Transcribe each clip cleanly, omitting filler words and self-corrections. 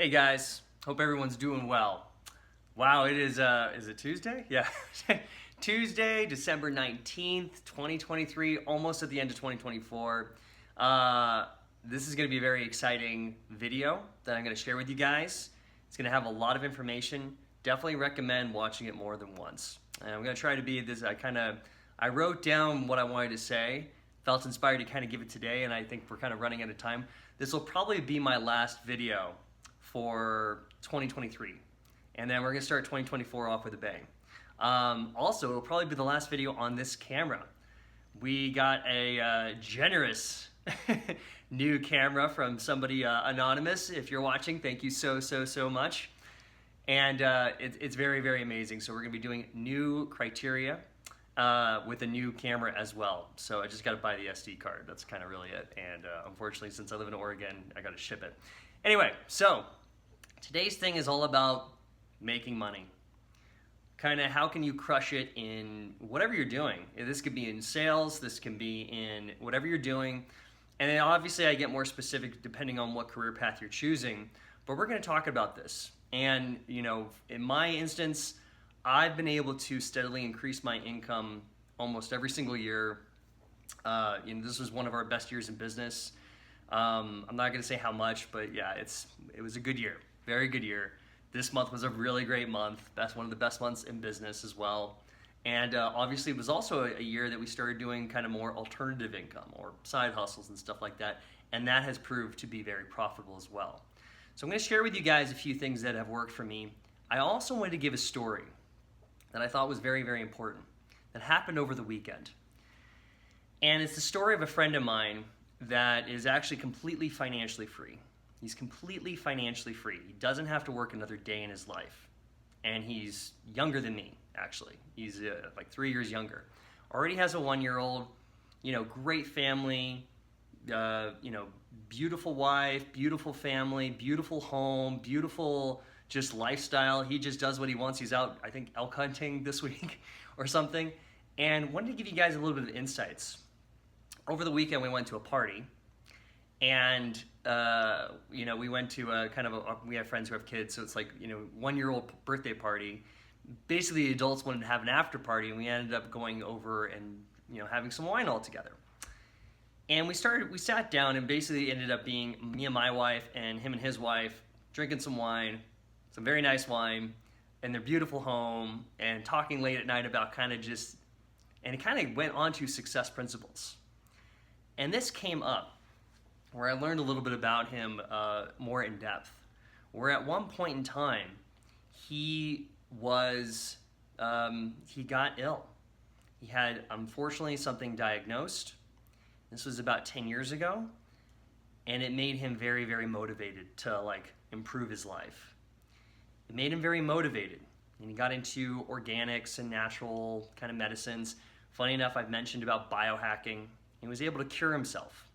Hey guys, hope everyone's doing well. Wow, is it Tuesday? Yeah. Tuesday, December 19th, 2023, almost at the end of 2024. This is going to be a very exciting video that I'm going to share with you guys. It's going to have a lot of information. Definitely recommend watching it more than once. And I'm going to try to be this, I wrote down what I wanted to say, felt inspired to kind of give it today, and I think we're kind of running out of time. This will probably be my last video for 2023, and then we're gonna start 2024 off with a bang. Also, it'll probably be the last video on this camera. We got a generous new camera from somebody anonymous. If you're watching, thank you so much. And it's very amazing. So we're gonna be doing new criteria with a new camera as well. So I just gotta buy the SD card. That's kind of really it. And unfortunately, since I live in Oregon, I gotta ship it. Anyway, so today's thing is all about making money. Kind of how can you crush it in whatever you're doing. This could be in sales, this can be in whatever you're doing. And then obviously I get more specific depending on what career path you're choosing, but we're gonna talk about this. And you know, in my instance, I've been able to steadily increase my income almost every single year. This was one of our best years in business. I'm not going to say how much, but yeah, it was a good year, very good year. This month was a really great month. That's one of the best months in business as well. And obviously it was also a year that we started doing kind of more alternative income or side hustles and stuff like that. And that has proved to be very profitable as well. So I'm going to share with you guys a few things that have worked for me. I also wanted to give a story that I thought was very important that happened over the weekend. And it's the story of a friend of mine that is actually completely financially free. He's completely financially free. He doesn't have to work another day in his life. And he's younger than me, actually. He's like 3 years younger. Already has a 1-year-old, great family, beautiful wife, beautiful family, beautiful home, beautiful just lifestyle. He just does what he wants. He's out, I think, elk hunting this week or something. And wanted to give you guys a little bit of insights. Over the weekend, we went to a party, and we went to we have friends who have kids, so it's like 1-year-old birthday party. Basically, the adults wanted to have an after party, and we ended up going over and having some wine all together. And we sat down, and basically ended up being me and my wife, and him and his wife drinking some wine, some very nice wine, in their beautiful home, and talking late at night about and it kind of went on to success principles. And this came up where I learned a little bit about him more in depth. Where at one point in time, he got ill. He had, unfortunately, something diagnosed. This was about 10 years ago. And it made him very motivated to improve his life. It made him very motivated. And he got into organics and natural kind of medicines. Funny enough, I've mentioned about biohacking. He was able to cure himself.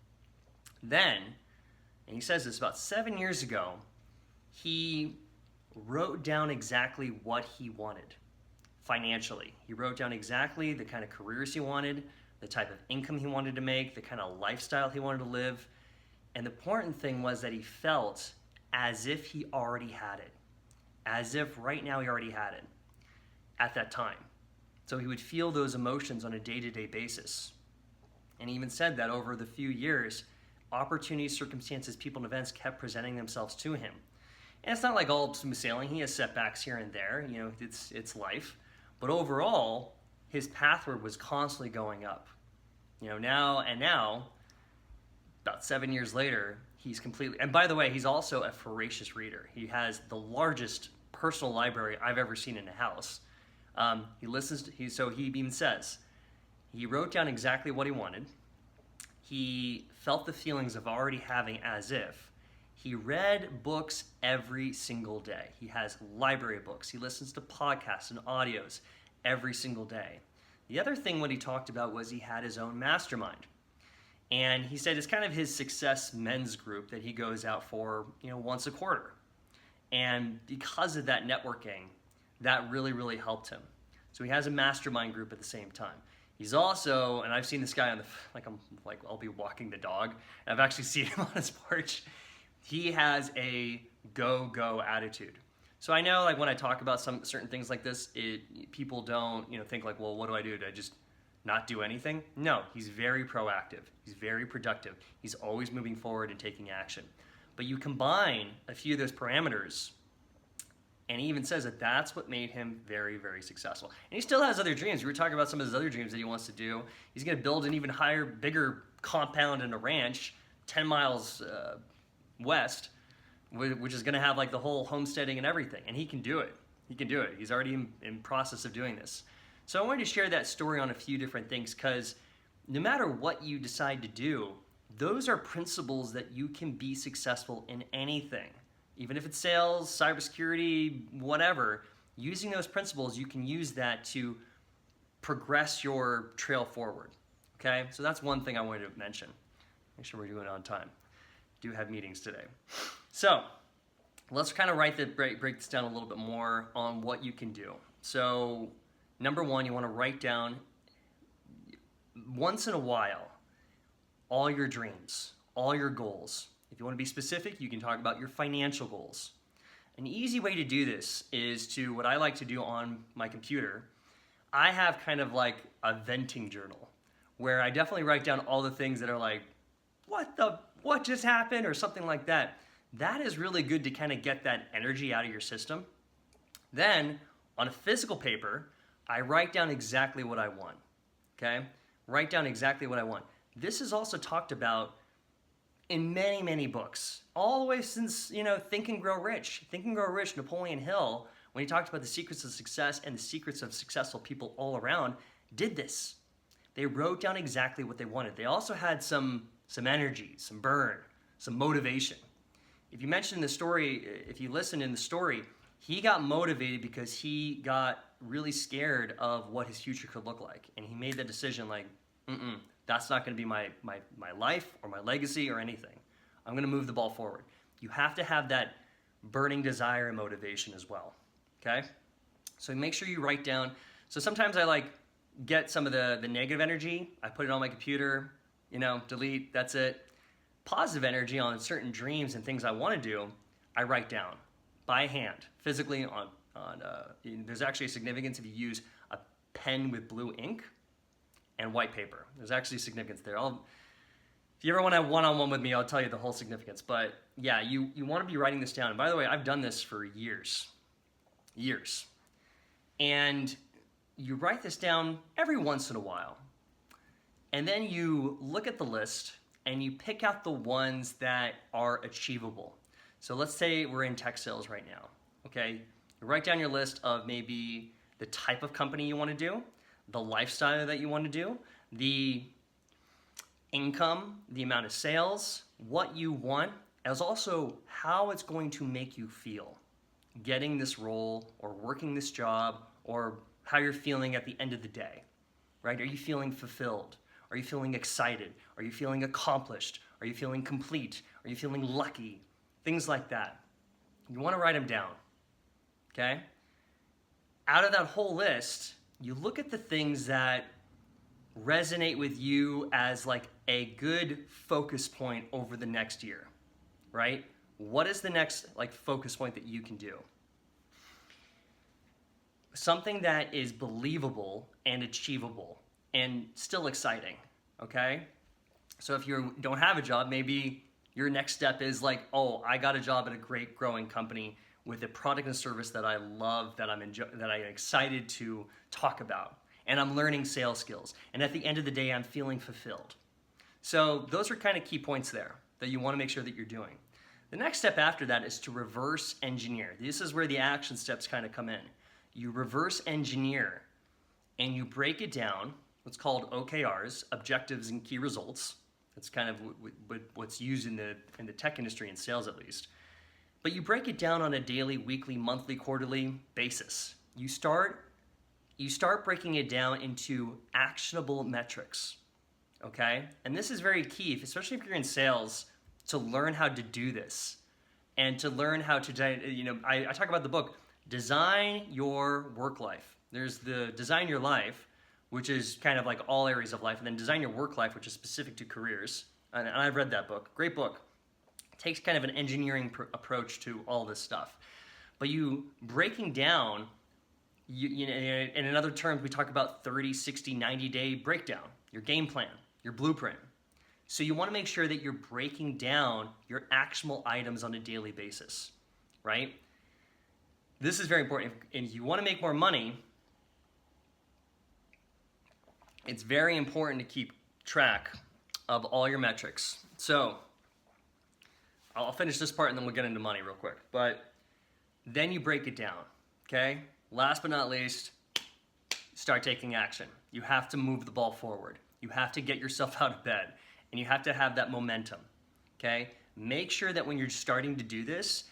Then, and he says this, about 7 years ago, he wrote down exactly what he wanted financially. He wrote down exactly the kind of careers he wanted, the type of income he wanted to make, the kind of lifestyle he wanted to live. And the important thing was that he felt as if he already had it. As if right now he already had it at that time. So he would feel those emotions on a day-to-day basis. And he even said that over the few years, opportunities, circumstances, people, and events kept presenting themselves to him. And it's not like all smooth sailing. He has setbacks here and there. It's life. But overall, his pathway was constantly going up. Now, about 7 years later, he's completely... And by the way, he's also a voracious reader. He has the largest personal library I've ever seen in a house. So he even says, he wrote down exactly what he wanted. He felt the feelings of already having as if. He read books every single day. He has library books. He listens to podcasts and audios every single day. The other thing what he talked about was he had his own mastermind. And he said it's kind of his success men's group that he goes out for, once a quarter. And because of that networking, that really helped him. So he has a mastermind group at the same time. He's also, and I've seen this guy I'll be walking the dog, and I've actually seen him on his porch. he has a go attitude. So I know, like, when I talk about some certain things like this, people don't, think like, well, what do I do? Do I just not do anything? No, he's very proactive. He's very productive. He's always moving forward and taking action. But you combine a few of those parameters, and he even says that that's what made him very, very successful. And he still has other dreams. We were talking about some of his other dreams that he wants to do. He's going to build an even higher, bigger compound and a ranch 10 miles west, which is going to have like the whole homesteading and everything. And he can do it. He can do it. He's already in process of doing this. So I wanted to share that story on a few different things, because no matter what you decide to do, those are principles that you can be successful in anything. Even if it's sales, cybersecurity, whatever, using those principles, you can use that to progress your trail forward. Okay? So that's one thing I wanted to mention. Make sure we're doing it on time. Do have meetings today. So let's kind of break this down a little bit more on what you can do. So number one, you want to write down once in a while all your dreams, all your goals. If you want to be specific, you can talk about your financial goals. An easy way to do this is to, what I like to do on my computer, I have kind of like a venting journal where I definitely write down all the things that are like, what just happened, or something like that. That is really good to kind of get that energy out of your system. Then on a physical paper, I write down exactly what I want. Okay? Write down exactly what I want. This is also talked about in many, many books, all the way since, Think and Grow Rich. Think and Grow Rich, Napoleon Hill, when he talked about the secrets of success and the secrets of successful people all around, did this. They wrote down exactly what they wanted. They also had some energy, some burn, some motivation. If you mention the story, if you listen in the story, he got motivated because he got really scared of what his future could look like. And he made the decision like, that's not going to be my life or my legacy or anything. I'm going to move the ball forward. You have to have that burning desire and motivation as well. Okay? So make sure you write down. So sometimes I get some of the negative energy. I put it on my computer, delete, that's it. Positive energy on certain dreams and things I want to do, I write down by hand, physically on there's actually a significance if you use a pen with blue ink and white paper. There's actually significance there. If you ever want to have one-on-one with me, I'll tell you the whole significance. But yeah, you want to be writing this down. And by the way, I've done this for years. And you write this down every once in a while. And then you look at the list and you pick out the ones that are achievable. So let's say we're in tech sales right now, okay? You write down your list of maybe the type of company you want to do, the lifestyle that you want to do, the income, the amount of sales, what you want, as also how it's going to make you feel getting this role or working this job, or how you're feeling at the end of the day, right? Are you feeling fulfilled? Are you feeling excited? Are you feeling accomplished? Are you feeling complete? Are you feeling lucky? Things like that. You want to write them down, okay? Out of that whole list, you look at the things that resonate with you as like a good focus point over the next year, right? What is the next focus point that you can do? Something that is believable and achievable and still exciting, okay? So if you don't have a job, maybe your next step is I got a job at a great growing company with a product and service that I love, that I'm excited to talk about, and I'm learning sales skills. And at the end of the day, I'm feeling fulfilled. So those are kind of key points there that you want to make sure that you're doing. The next step after that is to reverse engineer. This is where the action steps kind of come in. You reverse engineer and you break it down, what's called OKRs, objectives and key results. That's kind of what's used in the tech industry, in sales at least. But you break it down on a daily, weekly, monthly, quarterly basis. You start breaking it down into actionable metrics, okay? And this is very key, especially if you're in sales, to learn how to do this and to learn how to, I talk about the book, Design Your Work Life. There's the Design Your Life, which is kind of like all areas of life, and then Design Your Work Life, which is specific to careers. And I've read that book. Great book. It takes kind of an engineering approach to all this stuff. But you breaking down, you know, and in other terms, we talk about 30, 60, 90-day breakdown, your game plan, your blueprint. So you want to make sure that you're breaking down your actionable items on a daily basis, right? This is very important. And if you want to make more money, it's very important to keep track of all your metrics. So I'll finish this part and then we'll get into money real quick. But then you break it down, okay? Last but not least, start taking action. You have to move the ball forward. You have to get yourself out of bed, and you have to have that momentum, okay? Make sure that when you're starting to do this,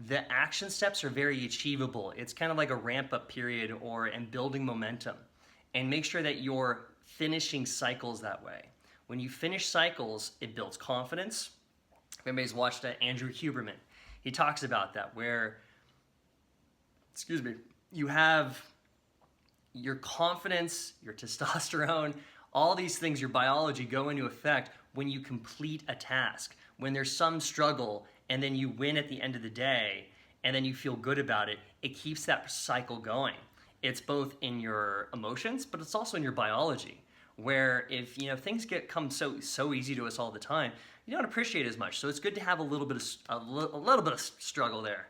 the action steps are very achievable. It's kind of like a ramp-up period and building momentum. And make sure that you're finishing cycles that way. When you finish cycles, it builds confidence. If anybody's watched Andrew Huberman, he talks about that, where, you have your confidence, your testosterone, all these things, your biology go into effect when you complete a task. When there's some struggle and then you win at the end of the day and then you feel good about it, it keeps that cycle going. It's both in your emotions, but it's also in your biology, where if things come so easy to us all the time, you don't appreciate it as much. So it's good to have a little bit of struggle there.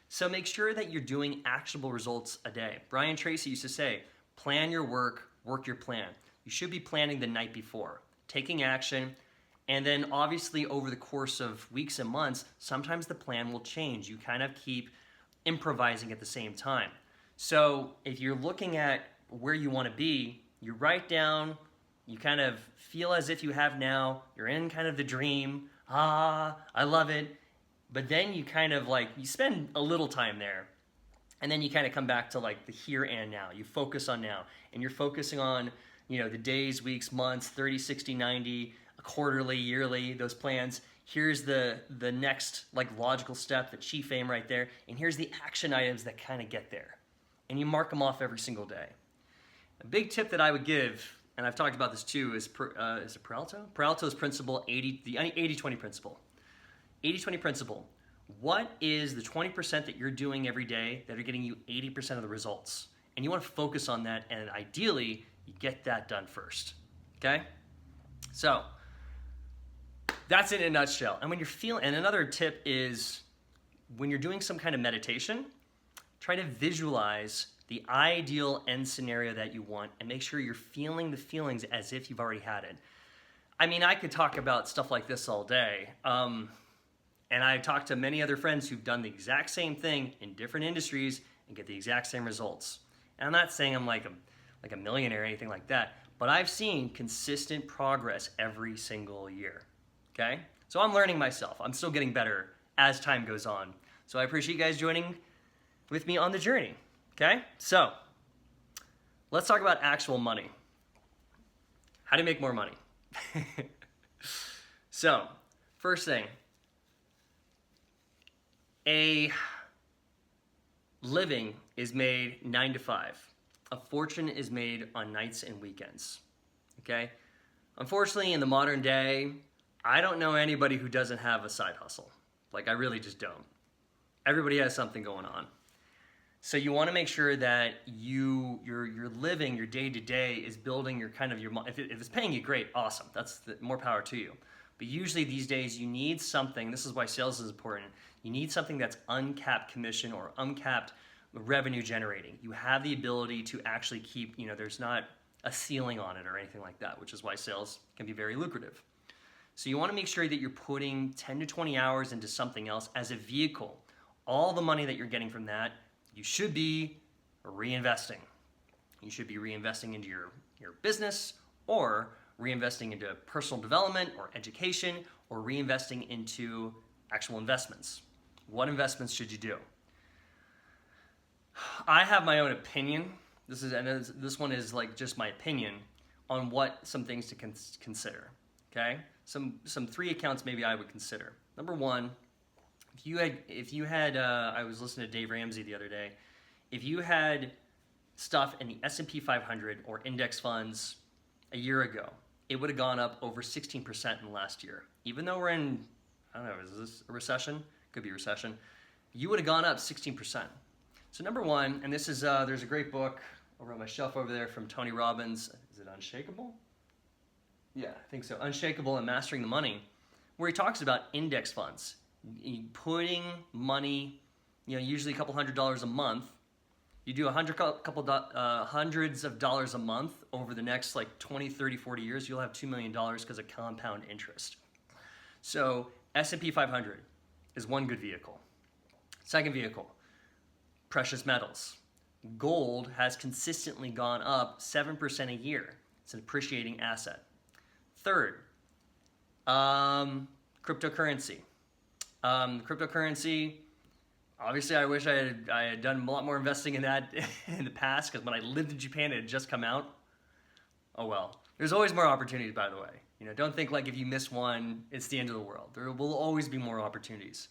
So make sure that you're doing actionable results a day. Brian Tracy used to say, plan your work, work your plan. You should be planning the night before, taking action, and then obviously over the course of weeks and months, sometimes the plan will change. You kind of keep improvising at the same time. So if you're looking at where you want to be, you write down, you kind of feel as if you have now, you're in kind of the dream, I love it. But then you kind of you spend a little time there, and then you kind of come back to the here and now. You focus on now, and you're focusing on, the days, weeks, months, 30, 60, 90, quarterly, yearly, those plans. Here's the next logical step, the chief aim right there, and here's the action items that kind of get there. And you mark them off every single day. A big tip that I would give, and I've talked about this too, is it Peralta? Peralta's principle, the 80-20 principle. 80-20 principle. What is the 20% that you're doing every day that are getting you 80% of the results? And you want to focus on that, and ideally, you get that done first. Okay? So, that's it in a nutshell. And and another tip is, when you're doing some kind of meditation, try to visualize the ideal end scenario that you want and make sure you're feeling the feelings as if you've already had it. I mean, I could talk about stuff like this all day. And I've talked to many other friends who've done the exact same thing in different industries and get the exact same results. And I'm not saying I'm like a millionaire or anything like that, but I've seen consistent progress every single year, okay? So I'm learning myself. I'm still getting better as time goes on. So I appreciate you guys joining with me on the journey, okay? So let's talk about actual money. How to make more money. So, first thing, a living is made 9 to 5. A fortune is made on nights and weekends, okay? Unfortunately, in the modern day, I don't know anybody who doesn't have a side hustle. I really just don't. Everybody has something going on. So you want to make sure that you're living your day-to-day is building your if it's paying you, great, awesome. That's more power to you. But usually these days you need something, this is why sales is important, you need something that's uncapped commission or uncapped revenue generating. You have the ability to actually keep, there's not a ceiling on it or anything like that, which is why sales can be very lucrative. So you want to make sure that you're putting 10 to 20 hours into something else as a vehicle. All the money that you're getting from that, you should be reinvesting. You should be reinvesting into your business, or reinvesting into personal development or education, or reinvesting into actual investments. What investments should you do? I have my own opinion. This one is just my opinion on what some things to consider. Okay, some 3 accounts maybe I would consider. Number 1, if you had I was listening to Dave Ramsey the other day. If you had stuff in the S&P 500 or index funds a year ago, it would have gone up over 16% in the last year. Even though we're in, I don't know, is this a recession? Could be a recession. You would have gone up 16%. So number one, and this is, there's a great book over on my shelf over there from Tony Robbins. Is it Unshakable? Yeah, I think so. Unshakable and Mastering the Money, where he talks about index funds. Putting money, usually a couple $100s a month. You do hundreds of dollars a month over the next like 20, 30, 40 years, you'll have $2 million because of compound interest. So S&P 500 is one good vehicle. Second vehicle, precious metals. Gold has consistently gone up 7% a year. It's an appreciating asset. Third, cryptocurrency. Cryptocurrency, obviously I wish I had done a lot more investing in that in the past, because when I lived in Japan, it had just come out. Oh well. There's always more opportunities, by the way. Don't think like if you miss one, it's the end of the world. There will always be more opportunities.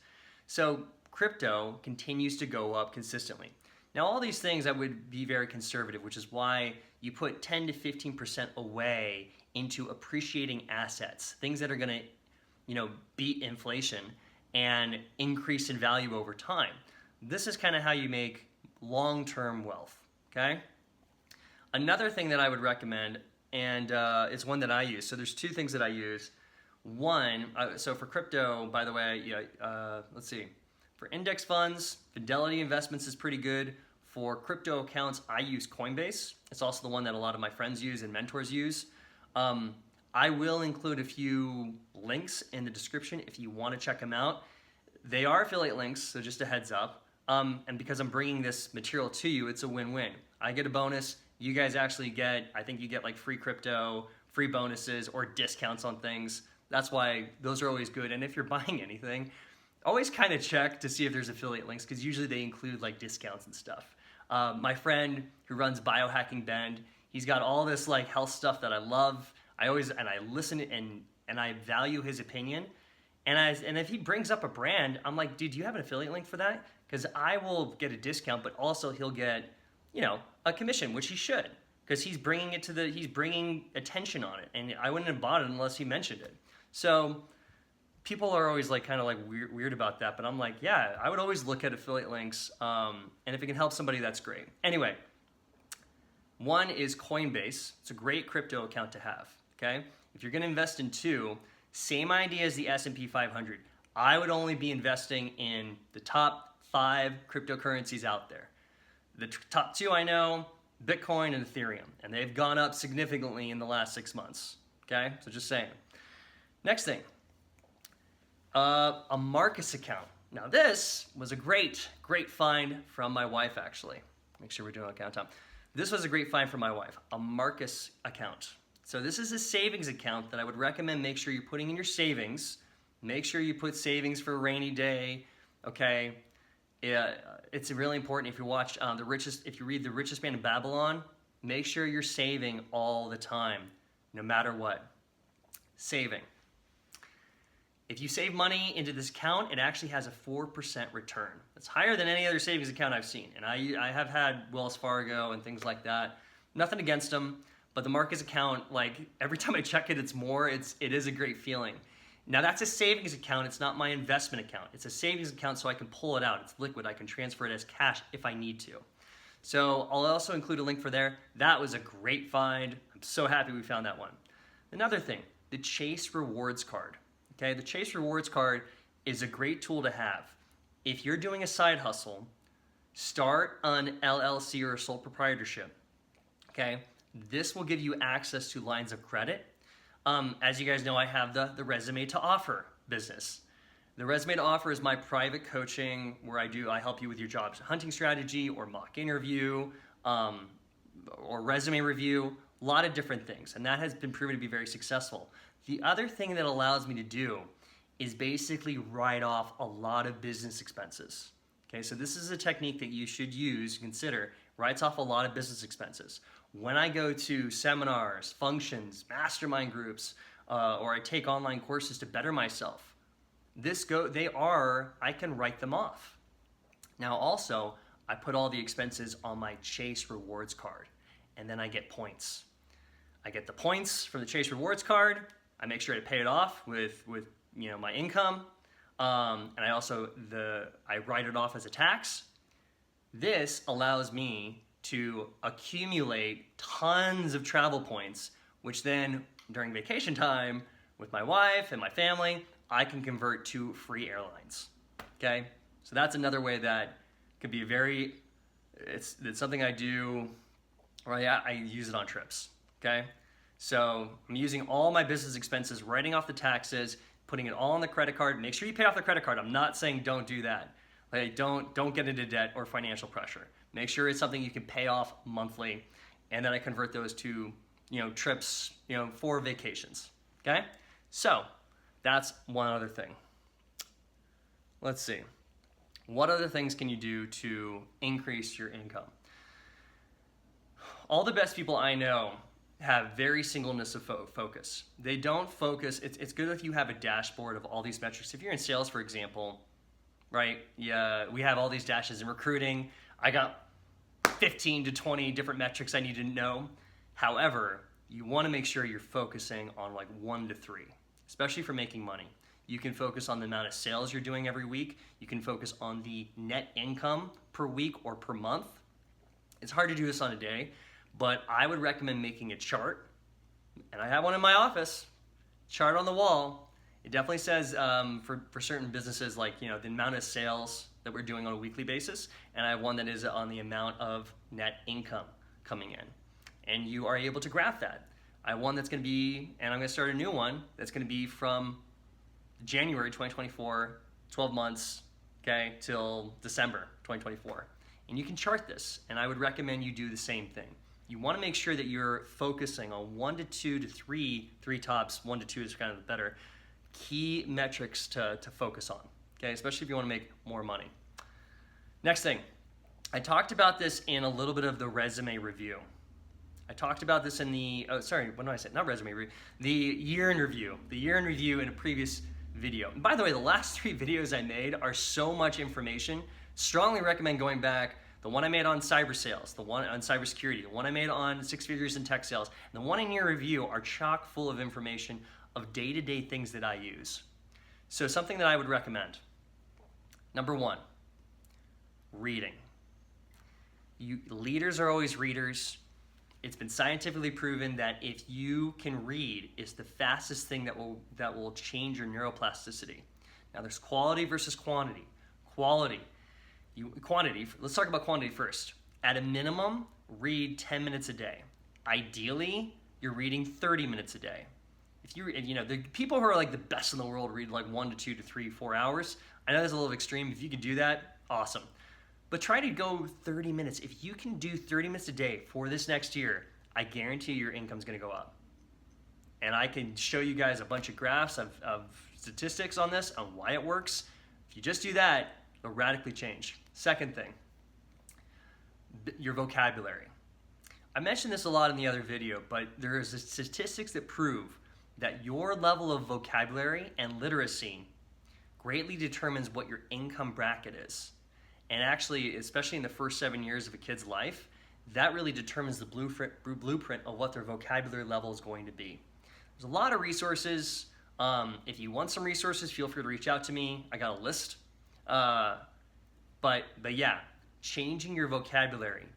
So crypto continues to go up consistently. Now all these things I would be very conservative, which is why you put 10 to 15% away into appreciating assets, things that are going to, beat inflation and increase in value over time. This is kind of how you make long-term wealth, okay? Another thing that I would recommend, and it's one that I use. So there's two things that I use. One, so for crypto, by the way, let's see. For index funds, Fidelity Investments is pretty good. For crypto accounts, I use Coinbase. It's also the one that a lot of my friends use and mentors use. I will include a few links in the description if you want to check them out. They are affiliate links, so just a heads up. And because I'm bringing this material to you, it's a win-win. I get a bonus. You guys actually get, I think you get like free crypto, free bonuses, or discounts on things. That's why those are always good. And if you're buying anything, always kind of check to see if there's affiliate links, because usually they include like discounts and stuff. My friend who runs Biohacking Bend, he's got all this like health stuff that I love. I listen and I value his opinion. And if he brings up a brand, I'm like, dude, do you have an affiliate link for that? Because I will get a discount, but also he'll get, a commission, which he should, because he's bringing attention on it. And I wouldn't have bought it unless he mentioned it. So people are always like kind of like weird about that, but I'm like, yeah, I would always look at affiliate links, and if it can help somebody, that's great. Anyway, one is Coinbase. It's a great crypto account to have, okay? If you're gonna invest in two, same idea as the S&P 500. I would only be investing in the top 5 cryptocurrencies out there. The top 2 I know, Bitcoin and Ethereum, and they've gone up significantly in the last 6 months, okay? So just saying. Next thing. A Marcus account. Now this was a great find from my wife, actually. Make sure we're doing on countdown. This was a great find from my wife, a Marcus account. So this is a savings account that I would recommend make sure you're putting in your savings. Make sure you put savings for a rainy day, okay? It's really important if you watch if you read The Richest Man in Babylon, make sure you're saving all the time, no matter what. Saving. If you save money into this account, it actually has a 4% return. It's higher than any other savings account I've seen. And I have had Wells Fargo and things like that. Nothing against them, but the Marcus account, like every time I check it, it's more. It is a great feeling. Now that's a savings account. It's not my investment account. It's a savings account so I can pull it out. It's liquid. I can transfer it as cash if I need to. So I'll also include a link for there. That was a great find. I'm so happy we found that one. Another thing, the Chase Rewards Card. Okay, the Chase Rewards Card is a great tool to have. If you're doing a side hustle, start an LLC or a sole proprietorship. Okay, this will give you access to lines of credit. As you guys know, I have the Resume to Offer business. The Resume to Offer is my private coaching where I help you with your job hunting strategy or mock interview or resume review, a lot of different things, and that has been proven to be very successful. The other thing that allows me to do is basically write off a lot of business expenses. Okay, so this is a technique that you should use, consider, writes off a lot of business expenses. When I go to seminars, functions, mastermind groups, or I take online courses to better myself, I can write them off. Now also, I put all the expenses on my Chase Rewards Card, and then I get points. I get the points from the Chase Rewards Card. I make sure to pay it off with my income. And I write it off as a tax. This allows me to accumulate tons of travel points, which then during vacation time with my wife and my family, I can convert to free airlines. Okay, so that's another way that could be it's something I do, or I use it on trips. Okay, so I'm using all my business expenses, writing off the taxes, putting it all on the credit card. Make sure you pay off the credit card. I'm not saying don't do that. Like, don't get into debt or financial pressure. Make sure it's something you can pay off monthly, and then I convert those to trips for vacations. Okay, so that's one other thing. Let's see. What other things can you do to increase your income? All the best people I know have very singleness of focus. They don't focus. It's good if you have a dashboard of all these metrics. If you're in sales, for example, right? Yeah, we have all these dashes in recruiting. I got 15 to 20 different metrics I need to know. However, you want to make sure you're focusing on like 1 to 3, especially for making money. You can focus on the amount of sales you're doing every week. You can focus on the net income per week or per month. It's hard to do this on a day, but I would recommend making a chart. And I have one in my office, chart on the wall. It definitely says for certain businesses, like the amount of sales that we're doing on a weekly basis. And I have one that is on the amount of net income coming in. And you are able to graph that. I have one that's going to be, and I'm going to start a new one that's going to be from January 2024, 12 months, okay, till December 2024. And you can chart this, and I would recommend you do the same thing. You want to make sure that you're focusing on 1 to 2 to 3 tops, 1 to 2 is kind of better, key metrics to focus on, okay, especially if you want to make more money. Next thing, I talked about this in a little bit of the resume review. I talked about this in the, what did I say? Not resume review, the year in review. The year in review in a previous video. And by the way, the last 3 videos I made are so much information. Strongly recommend going back. The one I made on cyber sales, the one on cybersecurity, the one I made on 6 figures in tech sales, and the one in year review are chock full of information of day-to-day things that I use. So something that I would recommend. Number 1, reading. Leaders are always readers. It's been scientifically proven that if you can read, it's the fastest thing that will change your neuroplasticity. Now there's quality versus quantity. Quantity. Let's talk about quantity first. At a minimum, read 10 minutes a day. Ideally, you're reading 30 minutes a day. The people who are like the best in the world read like 1 to 2 to 3, 4 hours. I know that's a little extreme. If you could do that, awesome. But try to go 30 minutes. If you can do 30 minutes a day for this next year, I guarantee your income's going to go up. And I can show you guys a bunch of graphs of statistics on this, on why it works. If you just do that, it'll radically change. Second thing, your vocabulary. I mentioned this a lot in the other video, but there is statistics that prove that your level of vocabulary and literacy greatly determines what your income bracket is. And actually, especially in the first 7 years of a kid's life, that really determines the blueprint of what their vocabulary level is going to be. There's a lot of resources. If you want some resources, feel free to reach out to me. I got a list. But yeah, changing your vocabulary,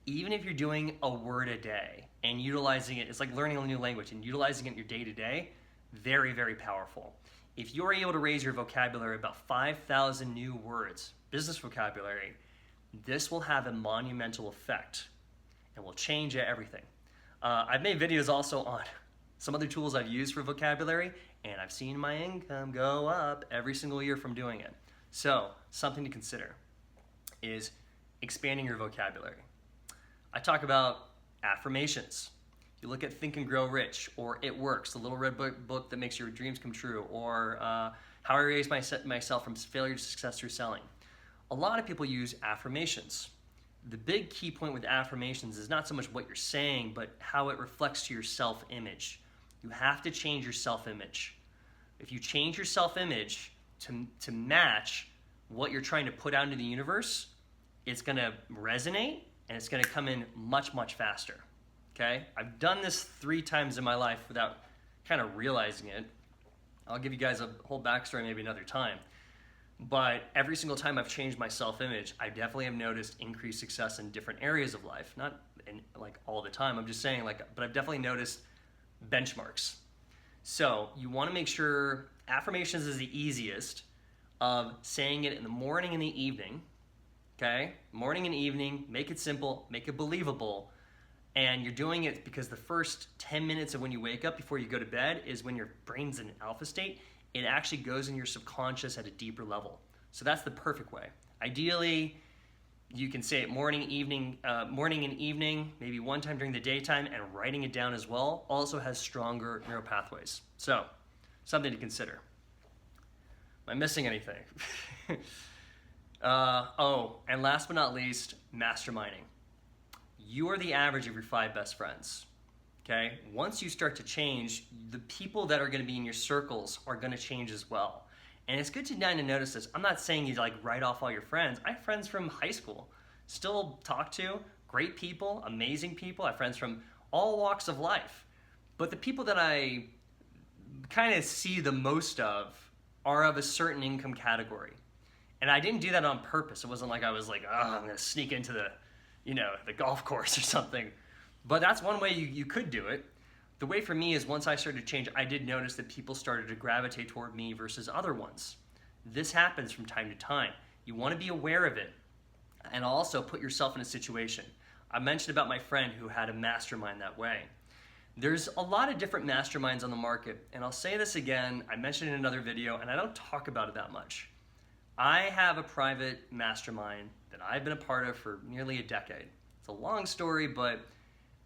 even if you're doing a word a day and utilizing it, it's like learning a new language and utilizing it in your day-to-day, very, very powerful. If you're able to raise your vocabulary about 5,000 new words, business vocabulary, this will have a monumental effect and will change everything. I've made videos also on some other tools I've used for vocabulary, and I've seen my income go up every single year from doing it. So something to consider is expanding your vocabulary. I talk about affirmations. You look at Think and Grow Rich, or It Works, the little red book that makes your dreams come true, or How I Raised Myself from Failure to Success Through Selling. A lot of people use affirmations. The big key point with affirmations is not so much what you're saying, but how it reflects to your self-image. You have to change your self-image. If you change your self-image to match what you're trying to put out into the universe, it's going to resonate and it's going to come in much, much faster. Okay? I've done this 3 times in my life without kind of realizing it. I'll give you guys a whole backstory maybe another time. But every single time I've changed my self-image, I definitely have noticed increased success in different areas of life. Not in like all the time, I'm just saying but I've definitely noticed benchmarks. So you want to make sure affirmations is the easiest of saying it in the morning and the evening. Okay? Morning and evening, make it simple, make it believable. And you're doing it because the first 10 minutes of when you wake up before you go to bed is when your brain's in alpha state. It actually goes in your subconscious at a deeper level. So that's the perfect way. Ideally, you can say it morning and evening, maybe one time during the daytime, and writing it down as well also has stronger neural pathways. So, something to consider. Am I missing anything? And last but not least, masterminding. You are the average of your 5 best friends. Okay? Once you start to change, the people that are going to be in your circles are going to change as well. And it's good to notice this. I'm not saying you write off all your friends. I have friends from high school, still talk to, great people, amazing people. I have friends from all walks of life. But the people that I kind of see the most of are of a certain income category. And I didn't do that on purpose. It wasn't like I was like, I'm going to sneak into the golf course or something. But that's one way you could do it. The way for me is once I started to change, I did notice that people started to gravitate toward me versus other ones. This happens from time to time. You want to be aware of it and also put yourself in a situation. I mentioned about my friend who had a mastermind that way. There's a lot of different masterminds on the market, and I'll say this again, I mentioned it in another video, and I don't talk about it that much. I have a private mastermind that I've been a part of for nearly a decade. It's a long story, but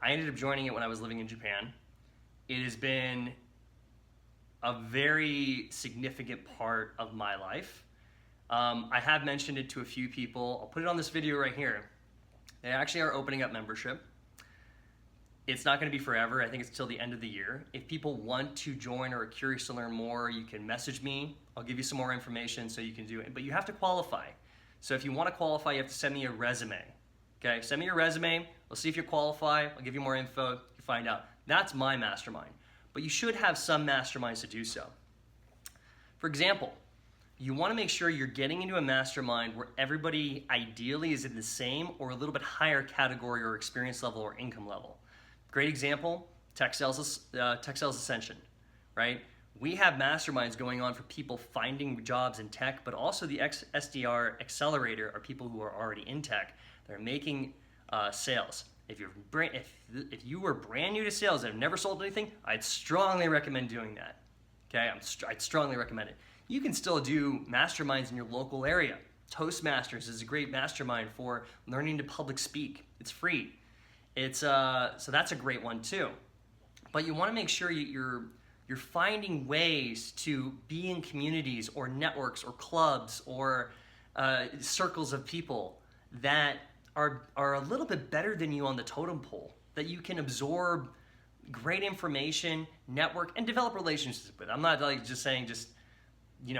I ended up joining it when I was living in Japan. It has been a very significant part of my life. I have mentioned it to a few people. I'll put it on this video right here. They actually are opening up membership. It's not going to be forever. I think it's till the end of the year. If people want to join or are curious to learn more, you can message me. I'll give you some more information so you can do it. But you have to qualify. So if you want to qualify, you have to send me a resume. Okay, send me your resume. We'll see if you qualify. I'll give you more info. You find out. That's my mastermind. But you should have some masterminds to do so. For example, you want to make sure you're getting into a mastermind where everybody ideally is in the same or a little bit higher category or experience level or income level. Great example, Tech Sales Ascension, right? We have masterminds going on for people finding jobs in tech, but also the SDR Accelerator are people who are already in tech. They're making sales. If you were brand new to sales and have never sold anything, I'd strongly recommend doing that. Okay, I'd strongly recommend it. You can still do masterminds in your local area. Toastmasters is a great mastermind for learning to public speak. It's free. So that's a great one too. But you want to make sure you're finding ways to be in communities or networks or clubs or circles of people that are a little bit better than you on the totem pole, that you can absorb great information, network, and develop relationships with. I'm not just saying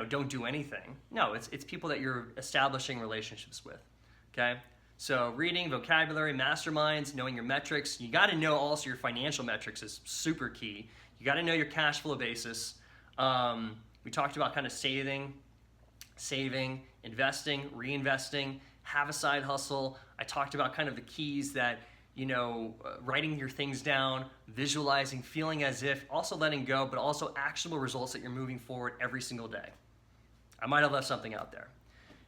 don't do anything. No, it's people that you're establishing relationships with, okay? So reading, vocabulary, masterminds, knowing your metrics. You got to know also your financial metrics is super key. You got to know your cash flow basis. We talked about kind of saving, investing, reinvesting, have a side hustle. I talked about kind of the keys that, writing your things down, visualizing, feeling as if, also letting go, but also actionable results that you're moving forward every single day. I might have left something out there.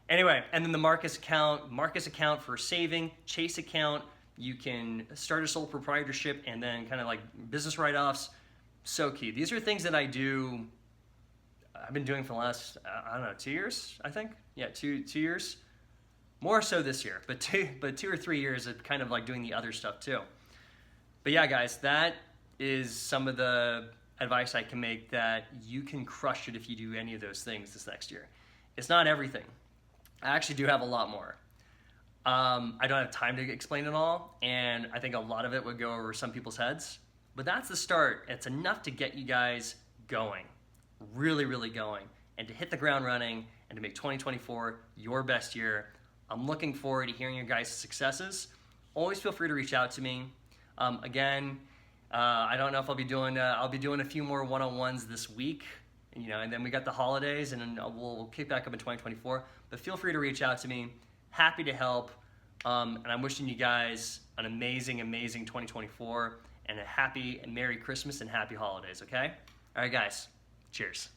Anyway, and then the Marcus account for saving, Chase account, you can start a sole proprietorship and then kind of like business write-offs, so key. These are things that I've been doing for the last, 2 years, I think? Yeah, two years. More so this year, but 2 or 3 years of kind of like doing the other stuff too. But yeah, guys, that is some of the advice I can make that you can crush it if you do any of those things this next year. It's not everything. I actually do have a lot more. I don't have time to explain it all, and I think a lot of it would go over some people's heads. But that's the start. It's enough to get you guys going, really, really going, and to hit the ground running and to make 2024 your best year. I'm looking forward to hearing your guys' successes. Always feel free to reach out to me. Again, I don't know if I'll be doing a few more one-on-ones this week and then we got the holidays, and then we'll kick back up in 2024. But feel free to reach out to me. Happy to help. And I'm wishing you guys an amazing, amazing 2024 and a happy and Merry Christmas and happy holidays, okay? All right, guys. Cheers.